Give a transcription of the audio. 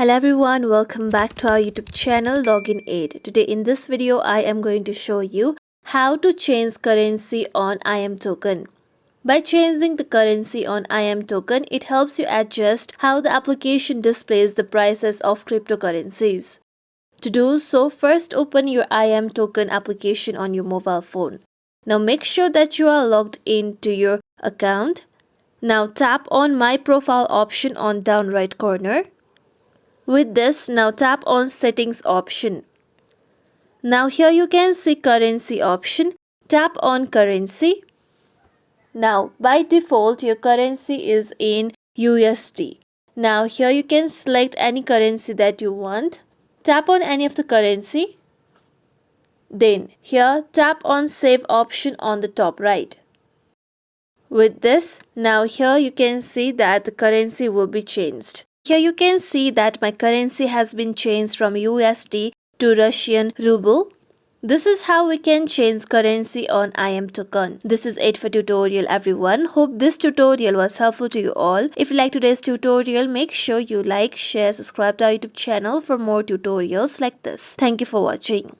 Hello everyone, welcome back to our YouTube channel Login Aid. Today in this video I am going to show you how to change currency on imToken. By changing the currency on imToken, it helps you adjust how the application displays the prices of cryptocurrencies. To do so, first open your imToken application on your mobile phone. Now make sure that you are logged into your account. Now tap on My Profile option on down right corner. With this, now tap on Settings option. Now here you can see Currency option. Tap on Currency. Now by default your currency is in USD. Now here you can select any currency that you want. Tap on any of the currency. Then here tap on Save option on the top right. With this, now here you can see that the currency will be changed. Here you can see that my currency has been changed from USD to Russian ruble. This is how we can change currency on imToken. This is it for tutorial everyone. Hope this tutorial was helpful to you all. If you like today's tutorial, make sure you like, share, subscribe to our YouTube channel for more tutorials like this. Thank you for watching.